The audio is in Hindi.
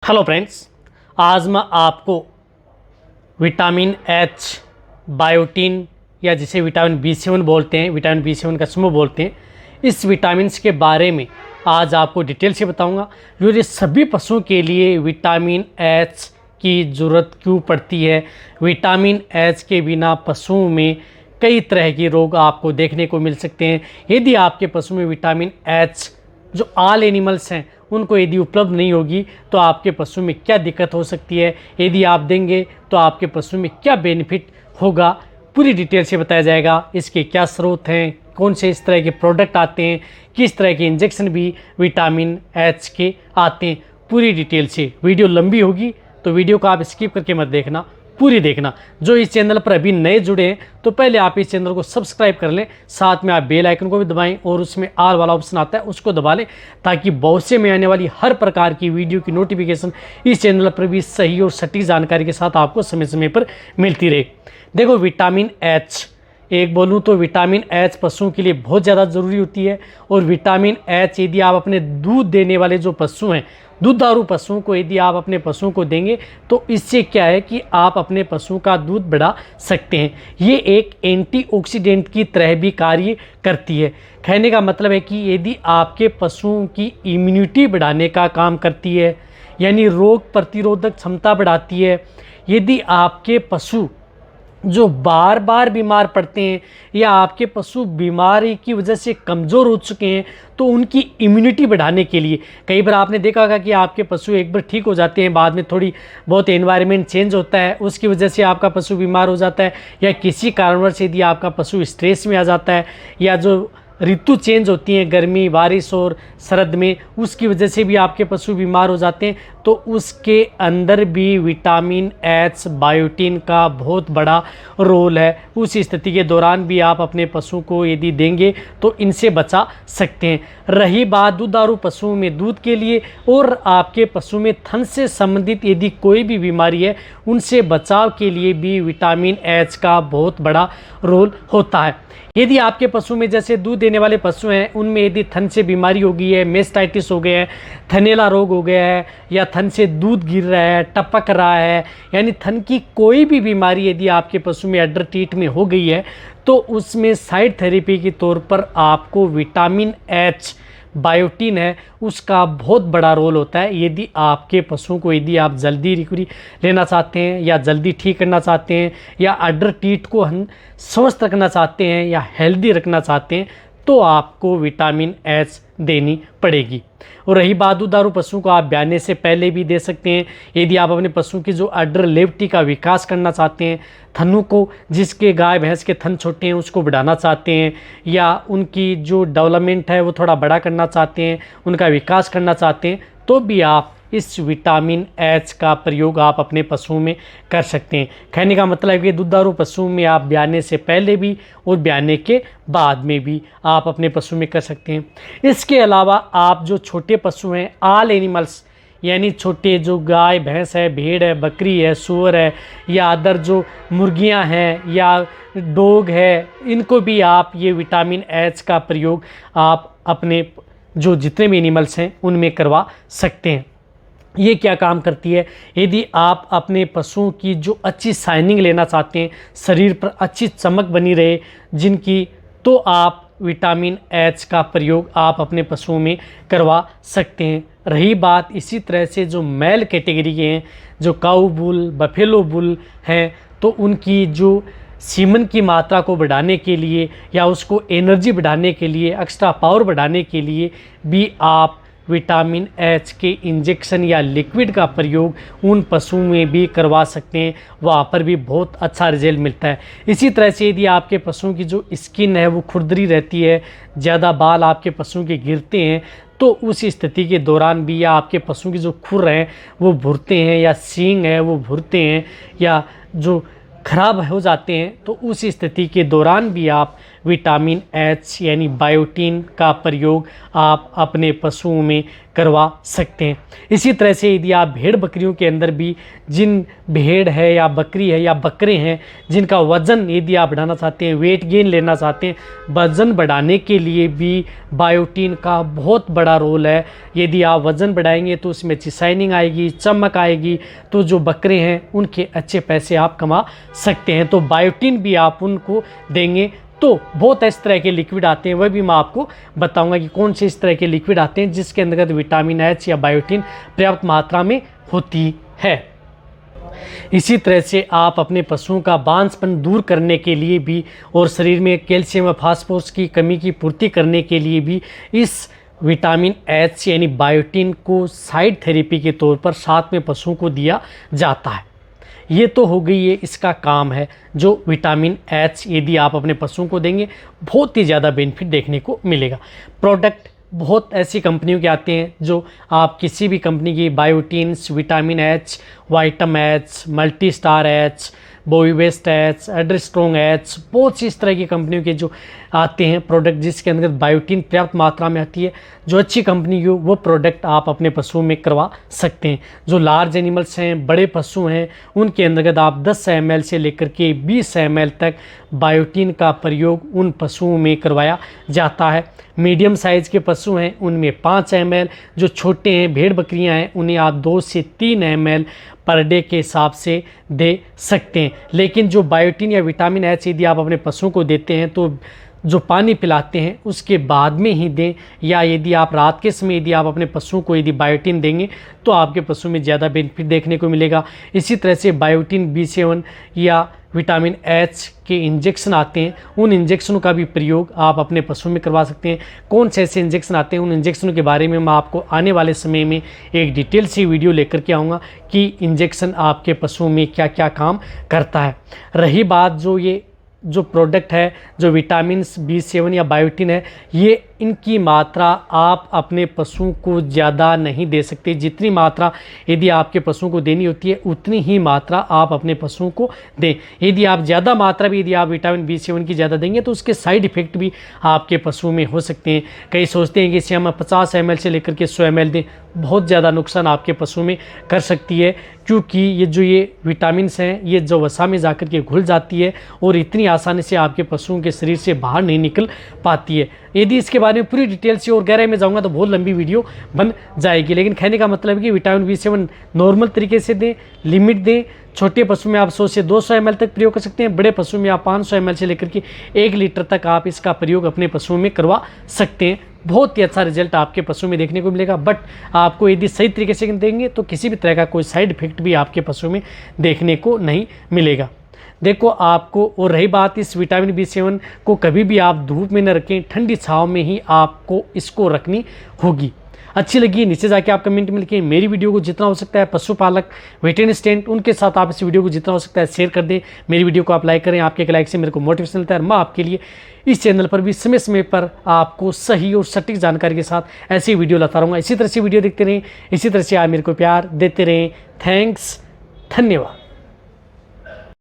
हेलो फ्रेंड्स, आज मैं आपको विटामिन एच, बायोटीन या जिसे विटामिन बी7 बोलते हैं, विटामिन बी7 का समूह बोलते हैं, इस विटामिन्स के बारे में आज आपको डिटेल से बताऊंगा। जो ये सभी पशुओं के लिए विटामिन एच की ज़रूरत क्यों पड़ती है। विटामिन एच के बिना पशुओं में कई तरह के रोग आपको देखने को मिल सकते हैं। यदि आपके पशु में विटामिन एच जो ऑल एनिमल्स हैं उनको यदि उपलब्ध नहीं होगी तो आपके पशु में क्या दिक्कत हो सकती है, यदि आप देंगे तो आपके पशु में क्या बेनिफिट होगा, पूरी डिटेल से बताया जाएगा। इसके क्या स्रोत हैं, कौन से इस तरह के प्रोडक्ट आते हैं, किस तरह के इंजेक्शन भी विटामिन एच के आते हैं, पूरी डिटेल से। वीडियो लंबी होगी तो वीडियो को आप स्किप करके मत देखना, पूरी देखना। जो इस चैनल पर अभी नए जुड़े हैं तो पहले आप इस चैनल को सब्सक्राइब कर लें, साथ में आप बेल आइकन को भी दबाएं और उसमें ऑल वाला ऑप्शन आता है उसको दबा लें, ताकि बहुत से में आने वाली हर प्रकार की वीडियो की नोटिफिकेशन इस चैनल पर भी सही और सटीक जानकारी के साथ आपको समय समय पर मिलती रहे। देखो, विटामिन एच एक बोलूँ तो विटामिन एच पशुओं के लिए बहुत ज़्यादा ज़रूरी होती है। और विटामिन एच यदि आप अपने दूध देने वाले जो पशु हैं, दूधारू पशुओं को यदि आप अपने पशुओं को देंगे तो इससे क्या है कि आप अपने पशुओं का दूध बढ़ा सकते हैं। ये एक एंटीऑक्सीडेंट की तरह भी कार्य करती है। कहने का मतलब है कि यदि आपके पशुओं की इम्यूनिटी बढ़ाने का काम करती है, यानी रोग प्रतिरोधक क्षमता बढ़ाती है। यदि आपके पशु जो बार बार बीमार पड़ते हैं या आपके पशु बीमारी की वजह से कमज़ोर हो चुके हैं तो उनकी इम्यूनिटी बढ़ाने के लिए, कई बार आपने देखा होगा कि आपके पशु एक बार ठीक हो जाते हैं, बाद में थोड़ी बहुत एनवायरनमेंट चेंज होता है, उसकी वजह से आपका पशु बीमार हो जाता है, या किसी कारणवश यदि आपका पशु स्ट्रेस में आ जाता है, या जो ऋतु चेंज होती हैं गर्मी, बारिश और सर्द में, उसकी वजह से भी आपके पशु बीमार हो जाते हैं, तो उसके अंदर भी विटामिन एच, बायोटीन का बहुत बड़ा रोल है। उस स्थिति के दौरान भी आप अपने पशु को यदि देंगे तो इनसे बचा सकते हैं। रही बात दूधारू पशुओं में दूध के लिए, और आपके पशु में थन से संबंधित यदि कोई भी बीमारी है उनसे बचाव के लिए भी विटामिन एच का बहुत बड़ा रोल होता है। यदि आपके पशु में, जैसे दूध देने वाले पशु हैं, उनमें यदि थन से बीमारी हो गई है, मेस्टाइटिस हो गया है, थनैला रोग हो गया है, या थन से दूध गिर रहा है, टपक रहा है, यानी थन की कोई भी बीमारी यदि आपके पशु में अडर टीट में हो गई है तो उसमें साइड थेरेपी के तौर पर आपको विटामिन एच, बायोटीन है, उसका बहुत बड़ा रोल होता है। यदि आपके पशुओं को यदि आप जल्दी रिकवरी लेना चाहते हैं, या जल्दी ठीक करना चाहते हैं, या अडर टीट को स्वस्थ रखना चाहते हैं, या हेल्दी रखना चाहते हैं, तो आपको विटामिन एच देनी पड़ेगी। और रही बात दूधारू पशुओं को आप ब्याने से पहले भी दे सकते हैं। यदि आप अपने पशु की जो अडर लेवटी का विकास करना चाहते हैं, थनों को, जिसके गाय भैंस के थन छोटे हैं उसको बढ़ाना चाहते हैं, या उनकी जो डेवलपमेंट है वो थोड़ा बड़ा करना चाहते हैं, उनका विकास करना चाहते हैं, तो भी आप इस विटामिन एच का प्रयोग आप अपने पशुओं में कर सकते हैं। कहने का मतलब है कि दूधारू पशुओं में आप ब्याने से पहले भी और ब्याने के बाद में भी आप अपने पशु में कर सकते हैं। इसके अलावा आप जो छोटे पशु हैं, ऑल एनिमल्स, यानी छोटे जो गाय भैंस है, भेड़ है, बकरी है, सूअर है, या अदर जो मुर्गियां हैं या डॉग है, इनको भी आप ये विटामिन एच का प्रयोग आप अपने जो जितने भी एनिमल्स हैं उनमें करवा सकते हैं। ये क्या काम करती है, यदि आप अपने पशुओं की जो अच्छी शाइनिंग लेना चाहते हैं, शरीर पर अच्छी चमक बनी रहे जिनकी, तो आप विटामिन एच का प्रयोग आप अपने पशुओं में करवा सकते हैं। रही बात इसी तरह से जो मेल कैटेगरी के हैं, जो काऊ बुल, बफेलो बुल हैं, तो उनकी जो सीमन की मात्रा को बढ़ाने के लिए, या उसको एनर्जी बढ़ाने के लिए, एक्स्ट्रा पावर बढ़ाने के लिए भी आप विटामिन एच के इंजेक्शन या लिक्विड का प्रयोग उन पशुओं में भी करवा सकते हैं। वहाँ पर भी बहुत अच्छा रिजल्ट मिलता है। इसी तरह से यदि आपके पशुओं की जो स्किन है वो खुरदरी रहती है, ज़्यादा बाल आपके पशुओं के गिरते हैं, तो उस स्थिति के दौरान भी, या आपके पशुओं की जो खुर हैं वो भुरते हैं, या सींग है वो भुरते हैं, या जो खराब हो जाते हैं, तो उस स्थिति के दौरान भी आप विटामिन एच यानी बायोटिन का प्रयोग आप अपने पशुओं में करवा सकते हैं। इसी तरह से यदि आप भेड़ बकरियों के अंदर भी जिन भेड़ है या बकरी है या बकरे हैं जिनका वज़न यदि आप बढ़ाना चाहते हैं, वेट गेन लेना चाहते हैं, वज़न बढ़ाने के लिए भी बायोटिन का बहुत बड़ा रोल है। यदि आप वज़न बढ़ाएंगे तो उसमें अच्छी शाइनिंग आएगी, चमक आएगी, तो जो बकरे हैं उनके अच्छे पैसे आप कमा सकते हैं। तो बायोटिन भी आप उनको देंगे। तो बहुत इस तरह के लिक्विड आते हैं, वह भी मैं आपको बताऊंगा कि कौन से इस तरह के लिक्विड आते हैं जिसके अंतर्गत विटामिन एच या बायोटिन पर्याप्त मात्रा में होती है। इसी तरह से आप अपने पशुओं का बांझपन दूर करने के लिए भी और शरीर में कैल्शियम व फास्फोरस की कमी की पूर्ति करने के लिए भी इस विटामिन एच यानी बायोटिन को साइड थेरेपी के तौर पर साथ में पशुओं को दिया जाता है। ये तो हो गई है, इसका काम है जो विटामिन एच यदि आप अपने पशुओं को देंगे बहुत ही ज़्यादा बेनिफिट देखने को मिलेगा। प्रोडक्ट बहुत ऐसी कंपनियों के आते हैं जो आप किसी भी कंपनी की बायोटिन्स, विटामिन एच, वाइटम एच, मल्टी स्टार एच, बोईवेस्ट एच, एड्रेस्ट्रोंग एच, बहुत सी इस तरह की कंपनियों के जो आते हैं प्रोडक्ट जिसके अंदर बायोटिन पर्याप्त मात्रा में आती है। जो अच्छी कंपनी की हो वो प्रोडक्ट आप अपने पशुओं में करवा सकते हैं। जो लार्ज एनिमल्स हैं, बड़े पशु हैं, उनके अंतर्गत आप 10 ml से लेकर के 20 ml तक बायोटिन का प्रयोग उन पशुओं में करवाया जाता है। मीडियम साइज़ के पशु हैं उनमें 5 ml, जो छोटे हैं भेड़ बकरियां हैं उन्हें आप 2 से 3 ml पर डे के हिसाब से दे सकते हैं। लेकिन जो बायोटिन या विटामिन एच यदि आप अपने पशुओं को देते हैं तो जो पानी पिलाते हैं उसके बाद में ही दें, या यदि आप रात के समय यदि आप अपने पशुओं को यदि बायोटिन देंगे तो आपके पशु में ज़्यादा बेनिफिट देखने को मिलेगा। इसी तरह से बायोटिन B7 या विटामिन एच के इंजेक्शन आते हैं, उन इंजेक्शनों का भी प्रयोग आप अपने पशुओं में करवा सकते हैं। कौन से ऐसे इंजेक्शन आते हैं, उन इंजेक्शनों के बारे में मैं आपको आने वाले समय में एक डिटेल सी वीडियो लेकर के आऊँगा कि इंजेक्शन आपके पशुओं में क्या क्या काम करता है। रही बात जो प्रोडक्ट है जो विटामिन B7 या बायोटिन है, ये इनकी मात्रा आप अपने पशुओं को ज़्यादा नहीं दे सकते। जितनी मात्रा यदि आपके पशुओं को देनी होती है उतनी ही मात्रा आप अपने पशुओं को दें। यदि आप ज़्यादा मात्रा भी यदि आप विटामिन B7 की ज़्यादा देंगे तो उसके साइड इफ़ेक्ट भी आपके पशुओं में हो सकते हैं। कई सोचते हैं कि इसे हम 50 ml से लेकर के 100 ml दें, बहुत ज़्यादा नुकसान आपके पशुओं में कर सकती है, क्योंकि ये विटामिन्स हैं ये जो वसा में जाकर के घुल जाती है और इतनी आसानी से आपके पशुओं के शरीर से बाहर नहीं निकल पाती है। यदि इसके बारे में पूरी डिटेल से और गहराई में जाऊंगा तो बहुत लंबी वीडियो बन जाएगी। लेकिन कहने का मतलब है कि विटामिन B7 नॉर्मल तरीके से दें, लिमिट दें। छोटे पशु में आप 100 से 200 ml तक प्रयोग कर सकते हैं, बड़े पशु में आप 500 ml से लेकर के 1 लीटर तक आप इसका प्रयोग अपने पशुओं में करवा सकते हैं। बहुत ही अच्छा रिजल्ट आपके पशु में देखने को मिलेगा। बट आपको यदि सही तरीके से देंगे तो किसी भी तरह का कोई साइड इफेक्ट भी आपके पशु में देखने को नहीं मिलेगा। देखो आपको, और रही बात इस विटामिन B7 को कभी भी आप धूप में न रखें, ठंडी छांव में ही आपको इसको रखनी होगी। अच्छी लगी नीचे जाके आप कमेंट में लिखें। मेरी वीडियो को जितना हो सकता है पशुपालक, वेटरनरी स्टूडेंट उनके साथ आप इस वीडियो को जितना हो सकता है शेयर कर दें। मेरी वीडियो को आप लाइक करें, आपके एक लाइक से मेरे को मोटिवेशन मिलता है। मैं आपके लिए इस चैनल पर भी समय समय पर आपको सही और सटीक जानकारी के साथ ऐसी वीडियो लाता रहूँगा। इसी तरह से वीडियो देखते रहें, इसी तरह से आप मेरे को प्यार देते रहें। थैंक्स, धन्यवाद।